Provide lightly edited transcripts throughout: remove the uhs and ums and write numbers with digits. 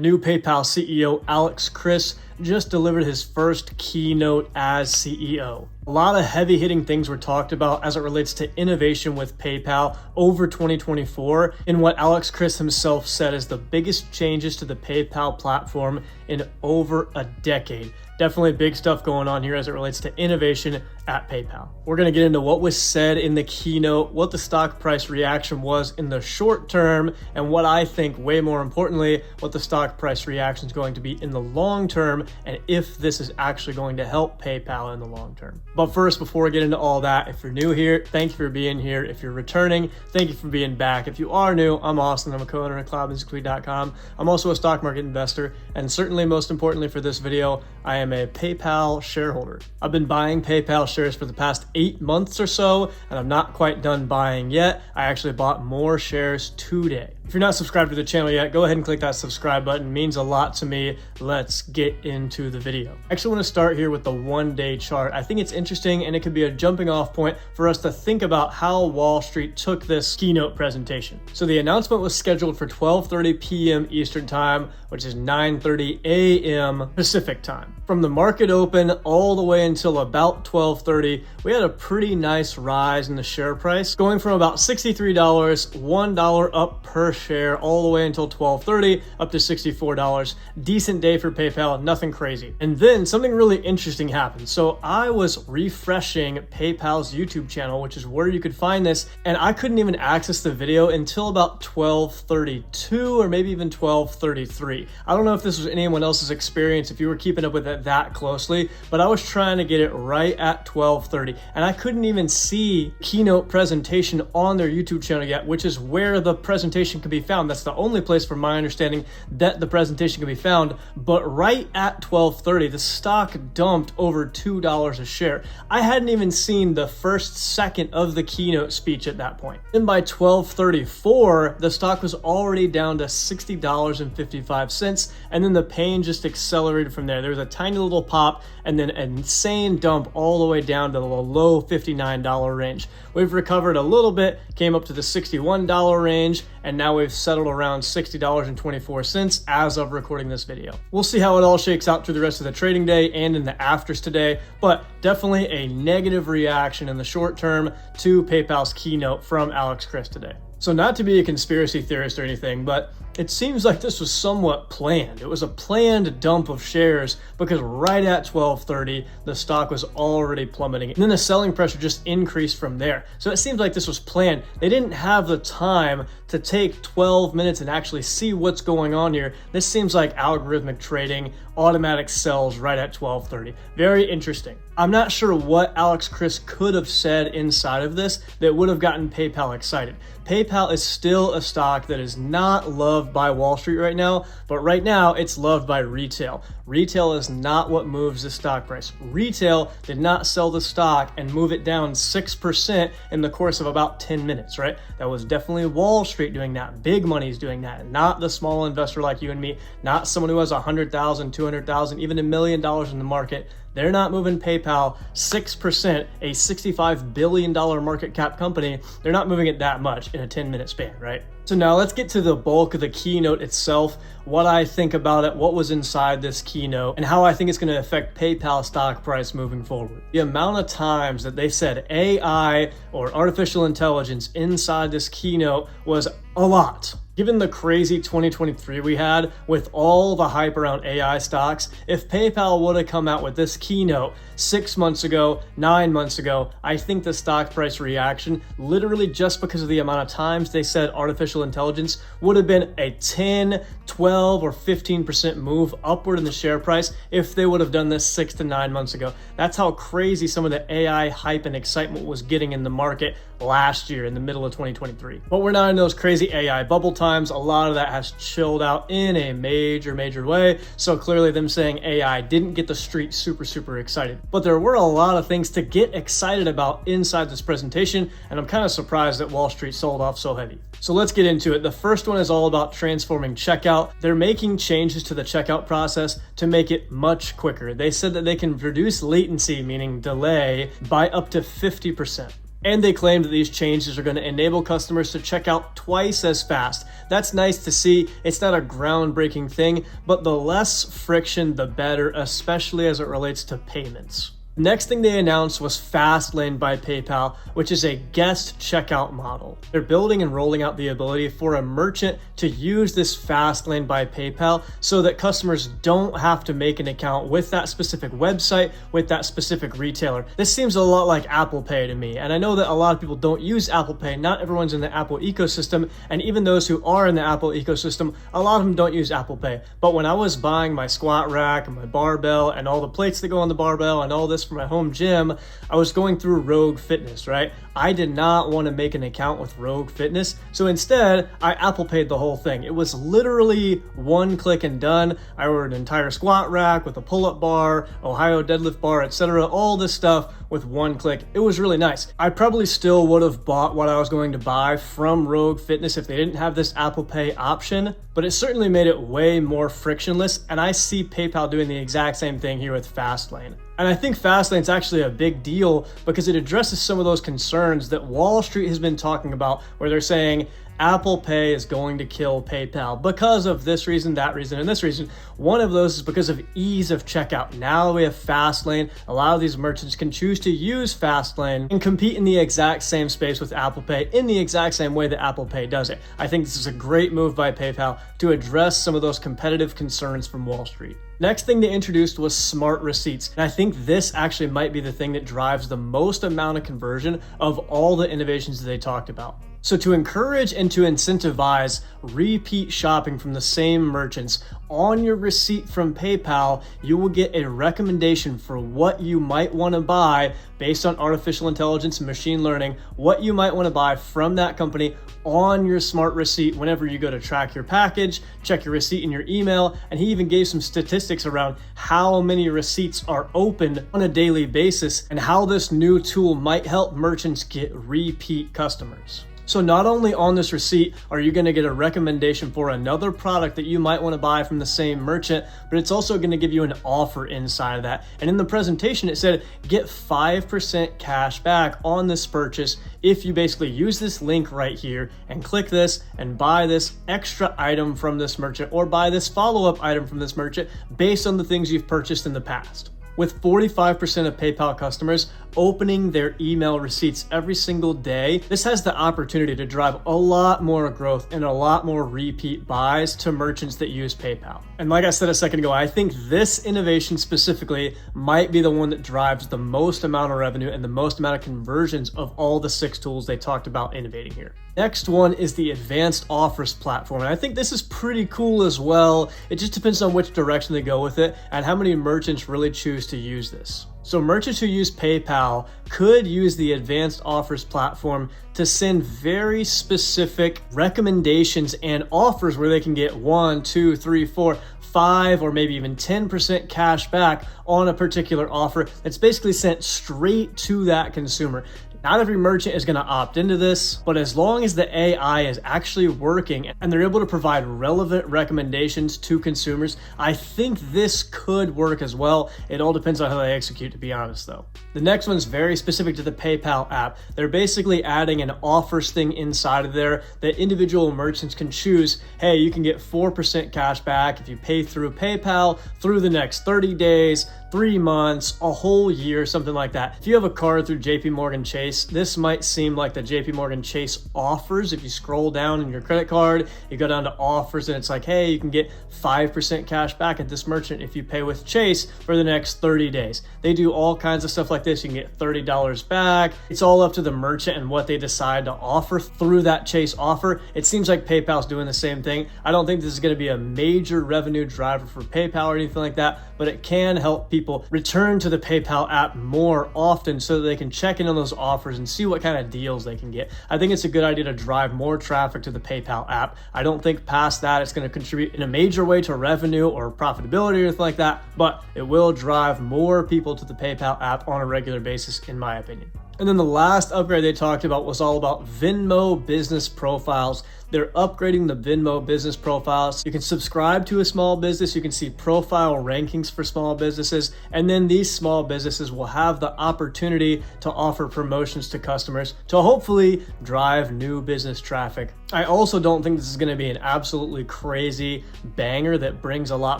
New PayPal CEO Alex Chriss just delivered his first keynote as CEO. A lot of heavy-hitting things were talked about as it relates to innovation with PayPal over 2024 in what Alex Chriss himself said is the biggest changes to the PayPal platform in over a decade. Definitely big stuff going on here as it relates to innovation at PayPal. We're going to get into what was said in the keynote, what the stock price reaction was in the short term, and what I think, way more importantly, what the stock price reaction is going to be in the long term, and if this is actually going to help PayPal in the long term. But first, before we get into all that, if you're new here, thank you for being here. If you're returning, thank you for being back. If you are new, I'm Austin. I'm a co-owner at cloudmusically.com. I'm also a stock market investor, and certainly most importantly for this video, I am a PayPal shareholder. I've been buying PayPal shares for the past 8 months or so, and I'm not quite done buying yet. I actually bought more shares today. If you're not subscribed to the channel yet, go ahead and click that subscribe button. It means a lot to me. Let's get into the video. I actually want to start here with the one-day chart. I think it's interesting and it could be a jumping off point for us to think about how Wall Street took this keynote presentation. So the announcement was scheduled for 12:30 p.m. Eastern Time, which is 9:30 a.m. Pacific Time. From the market open all the way until about 12:30, we had a pretty nice rise in the share price, going from about $63, $1 up per share, all the way until 12:30, up to $64. Decent day for PayPal, nothing crazy. And then something really interesting happened. So I was refreshing PayPal's YouTube channel, which is where you could find this, and I couldn't even access the video until about 12:32 or maybe even 12:33. I don't know if this was anyone else's experience, if you were keeping up with it that closely, but I was trying to get it right at 12:30, and I couldn't even see keynote presentation on their YouTube channel yet, which is where the presentation can be found. That's the only place, from my understanding, that the presentation can be found. But right at 12:30, the stock dumped over $2 a share. I hadn't even seen the first second of the keynote speech at that point. Then by 12:34, the stock was already down to $60.55, and then the pain just accelerated from there. There was a tiny little pop and then an insane dump all the way down to the low $59 range. We've recovered a little bit, came up to the $61 range, and now we've settled around $60.24 as of recording this video. We'll see how it all shakes out through the rest of the trading day and in the afters today, but definitely a negative reaction in the short term to PayPal's keynote from Alex Chriss today. So not to be a conspiracy theorist or anything, but it seems like this was somewhat planned. It was a planned dump of shares because right at 12:30, the stock was already plummeting. And then the selling pressure just increased from there. So it seems like this was planned. They didn't have the time to take 12 minutes and actually see what's going on here. This seems like algorithmic trading, automatic sells right at 12:30. Very interesting. I'm not sure what Alex Chriss could have said inside of this that would have gotten PayPal excited. PayPal is still a stock that is not loved by Wall Street right now, but right now it's loved by retail. Retail is not what moves the stock price. Retail did not sell the stock and move it down 6% in the course of about 10 minutes, right? That was definitely Wall Street doing that. Big money's doing that, not the small investor like you and me, not someone who has 100,000, 200,000, even $1 million in the market. They're not moving PayPal 6%, a $65 billion market cap company. They're not moving it that much in a 10-minute span, right? So now let's get to the bulk of the keynote itself, what I think about it, what was inside this keynote, and how I think it's going to affect PayPal stock price moving forward. The amount of times that they said AI or artificial intelligence inside this keynote was a lot. Given the crazy 2023 we had with all the hype around AI stocks, if PayPal would have come out with this keynote 6 months ago, 9 months ago, I think the stock price reaction, literally just because of the amount of times they said artificial intelligence, would have been a 10, 12, or 15% move upward in the share price if they would have done this 6 to 9 months ago. That's how crazy some of the AI hype and excitement was getting in the market last year in the middle of 2023. But we're not in those crazy AI bubble times. A lot of that has chilled out in a major way. So clearly them saying AI didn't get the street super excited. But there were a lot of things to get excited about inside this presentation, and I'm kind of surprised that Wall Street sold off so heavy. So let's get into it. The first one is all about transforming checkout. They're making changes to the checkout process to make it much quicker. They said that they can reduce latency, meaning delay, by up to 50%. And they claim that these changes are going to enable customers to check out twice as fast. That's nice to see. It's not a groundbreaking thing, but the less friction, the better, especially as it relates to payments. Next thing they announced was Fastlane by PayPal, which is a guest checkout model. They're building and rolling out the ability for a merchant to use this Fastlane by PayPal so that customers don't have to make an account with that specific website, with that specific retailer. This seems a lot like Apple Pay to me, and I know that a lot of people don't use Apple Pay. Not everyone's in the Apple ecosystem, and even those who are in the Apple ecosystem, a lot of them don't use Apple Pay. But when I was buying my squat rack and my barbell and all the plates that go on the barbell and all this for my home gym, I was going through Rogue Fitness, right? I did not want to make an account with Rogue Fitness, so instead I Apple Paid the whole thing. It was literally one click and done. I ordered an entire squat rack with a pull-up bar, Ohio deadlift bar, etc., all this stuff with one click. It was really nice. I probably still would have bought what I was going to buy from Rogue Fitness if they didn't have this Apple Pay option, but it certainly made it way more frictionless, and I see PayPal doing the exact same thing here with Fastlane. And I think Fastlane's actually a big deal because it addresses some of those concerns that Wall Street has been talking about, where they're saying Apple Pay is going to kill PayPal because of this reason, that reason, and this reason. One of those is because of ease of checkout. Now we have Fastlane. A lot of these merchants can choose to use Fastlane and compete in the exact same space with Apple Pay in the exact same way that Apple Pay does it. I think this is a great move by PayPal to address some of those competitive concerns from Wall Street. Next thing they introduced was smart receipts. And I think this actually might be the thing that drives the most amount of conversion of all the innovations that they talked about. So to encourage and to incentivize repeat shopping from the same merchants, on your receipt from PayPal, you will get a recommendation for what you might want to buy based on artificial intelligence and machine learning, what you might want to buy from that company on your smart receipt whenever you go to track your package, check your receipt in your email. And he even gave some statistics around how many receipts are opened on a daily basis and how this new tool might help merchants get repeat customers. So not only on this receipt are you going to get a recommendation for another product that you might want to buy from the same merchant, but it's also going to give you an offer inside of that. And in the presentation, it said get 5% cash back on this purchase if you basically use this link right here and click this and buy this extra item from this merchant or buy this follow-up item from this merchant based on the things you've purchased in the past. With 45% of PayPal customers opening their email receipts every single day, this has the opportunity to drive a lot more growth and a lot more repeat buys to merchants that use PayPal. And like I said a second ago, I think this innovation specifically might be the one that drives the most amount of revenue and the most amount of conversions of all the 6 tools they talked about innovating here. Next one is the advanced offers platform. And I think this is pretty cool as well. It just depends on which direction they go with it and how many merchants really choose to use this. So merchants who use PayPal could use the advanced offers platform to send very specific recommendations and offers where they can get 1, 2, 3, 4, 5, or maybe even 10% cash back on a particular offer that's basically sent straight to that consumer. Not every merchant is going to opt into this, but as long as the AI is actually working and they're able to provide relevant recommendations to consumers, I think this could work as well. It all depends on how they execute, to be honest though. The next one's very specific to the PayPal app. They're basically adding an offers thing inside of there that individual merchants can choose. Hey, you can get 4% cash back if you pay through PayPal through the next 30 days, 3 months, a whole year, something like that. If you have a card through JP Morgan Chase, this might seem like the JP Morgan Chase offers. If you scroll down in your credit card, you go down to offers and it's like, hey, you can get 5% cash back at this merchant if you pay with Chase for the next 30 days. They do all kinds of stuff like this. You can get $30 back. It's all up to the merchant and what they decide to offer through that Chase offer. It seems like PayPal's doing the same thing. I don't think this is going to be a major revenue driver for PayPal or anything like that, but it can help people return to the PayPal app more often so that they can check in on those offers and see what kind of deals they can get. I think it's a good idea to drive more traffic to the PayPal app. I don't think past that it's going to contribute in a major way to revenue or profitability or anything like that, but it will drive more people to the PayPal app on a regular basis, in my opinion. And then the last upgrade they talked about was all about Venmo business profiles. They're upgrading the Venmo business profiles. You can subscribe to a small business. You can see profile rankings for small businesses. And then these small businesses will have the opportunity to offer promotions to customers to hopefully drive new business traffic. I also don't think this is going to be an absolutely crazy banger that brings a lot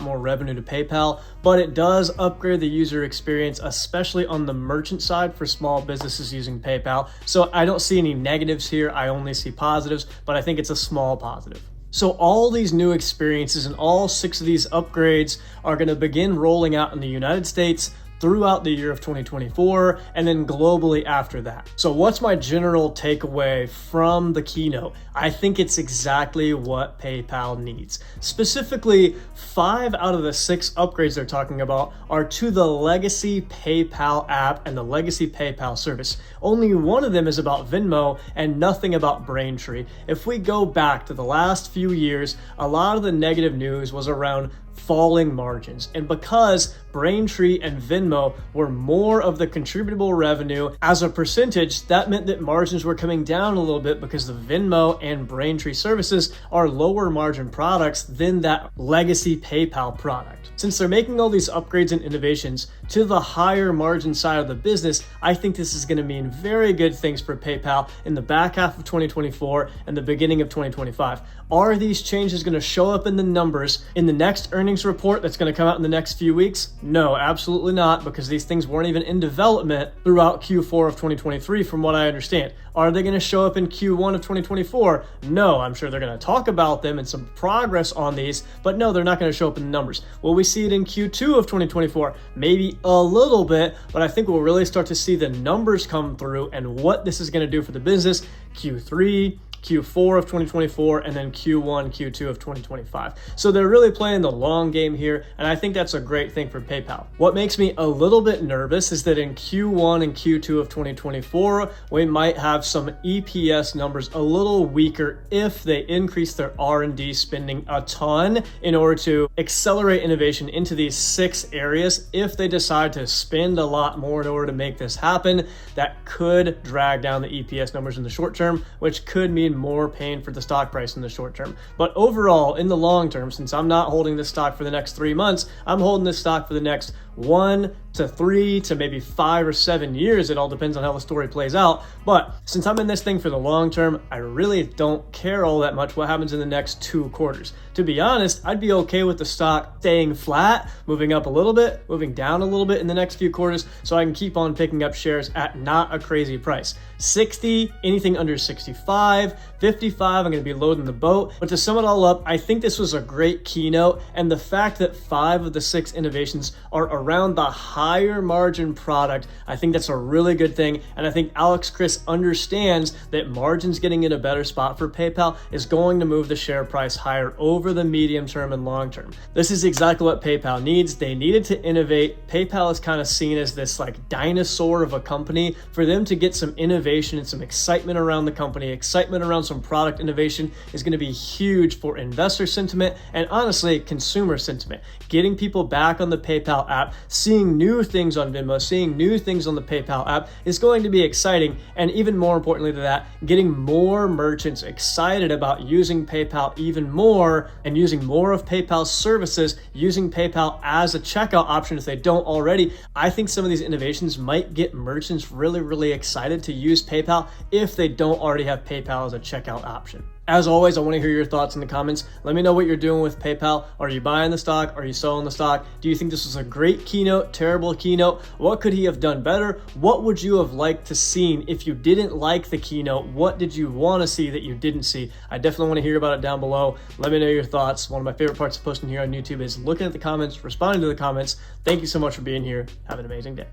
more revenue to PayPal, but it does upgrade the user experience, especially on the merchant side for small businesses using PayPal. So I don't see any negatives here. I only see positives, but I think it's a small positive. So all these new experiences and all 6 of these upgrades are going to begin rolling out in the United States throughout the year of 2024 and then globally after that. So what's my general takeaway from the keynote? I think it's exactly what PayPal needs. Specifically, 5 out of the 6 upgrades they're talking about are to the legacy PayPal app and the legacy PayPal service. Only one of them is about Venmo and nothing about Braintree. If we go back to the last few years, a lot of the negative news was around falling margins. And because Braintree and Venmo were more of the contributable revenue as a percentage, that meant that margins were coming down a little bit because the Venmo and Braintree services are lower margin products than that legacy PayPal product. Since they're making all these upgrades and innovations to the higher margin side of the business, I think this is going to mean very good things for PayPal in the back half of 2024 and the beginning of 2025. Are these changes going to show up in the numbers in the next earnings report that's going to come out in the next few weeks? No, absolutely not, because these things weren't even in development throughout Q4 of 2023 from what I understand. Are they going to show up in Q1 of 2024? No, I'm sure they're going to talk about them and some progress on these, but no, they're not going to show up in the numbers. Will we see it in Q2 of 2024? Maybe a little bit, but I think we'll really start to see the numbers come through and what this is going to do for the business Q3, Q4 of 2024, and then Q1, Q2 of 2025. So they're really playing the long game here, and I think that's a great thing for PayPal. What makes me a little bit nervous is that in Q1 and Q2 of 2024, we might have some EPS numbers a little weaker if they increase their R&D spending a ton in order to accelerate innovation into these 6 areas. If they decide to spend a lot more in order to make this happen, that could drag down the EPS numbers in the short term, which could mean more pain for the stock price in the short term. But overall, in the long term, since I'm not holding this stock for the next 3 months, I'm holding this stock for the next 1 to 3 to maybe 5 or 7 years. It all depends on how the story plays out. But since I'm in this thing for the long term, I really don't care all that much what happens in the next 2 quarters. To be honest, I'd be okay with the stock staying flat, moving up a little bit, moving down a little bit in the next few quarters, so I can keep on picking up shares at not a crazy price. 60, anything under 65, 55, I'm going to be loading the boat. But to sum it all up, I think this was a great keynote, and the fact that 5 of the 6 innovations are around the higher margin product, I think that's a really good thing. And I think Alex Chriss understands that margins getting in a better spot for PayPal is going to move the share price higher over the medium term and long term. This is exactly what PayPal needs. They needed to innovate. PayPal is kind of seen as this like dinosaur of a company. For them to get some innovation and some excitement around the company, excitement around some product innovation is going to be huge for investor sentiment and honestly consumer sentiment. Getting people back on the PayPal app, seeing new things on Venmo, seeing new things on the PayPal app is going to be exciting. And even more importantly than that, getting more merchants excited about using PayPal even more and using more of PayPal's services, using PayPal as a checkout option if they don't already. I think some of these innovations might get merchants really excited to use PayPal if they don't already have PayPal as a checkout option. As always, I want to hear your thoughts in the comments. Let me know what you're doing with PayPal. Are you buying the stock? Are you selling the stock? Do you think this was a great keynote, terrible keynote? What could he have done better? What would you have liked to see if you didn't like the keynote? What did you want to see that you didn't see? I definitely want to hear about it down below. Let me know your thoughts. One of my favorite parts of posting here on YouTube is looking at the comments, responding to the comments. Thank you so much for being here. Have an amazing day.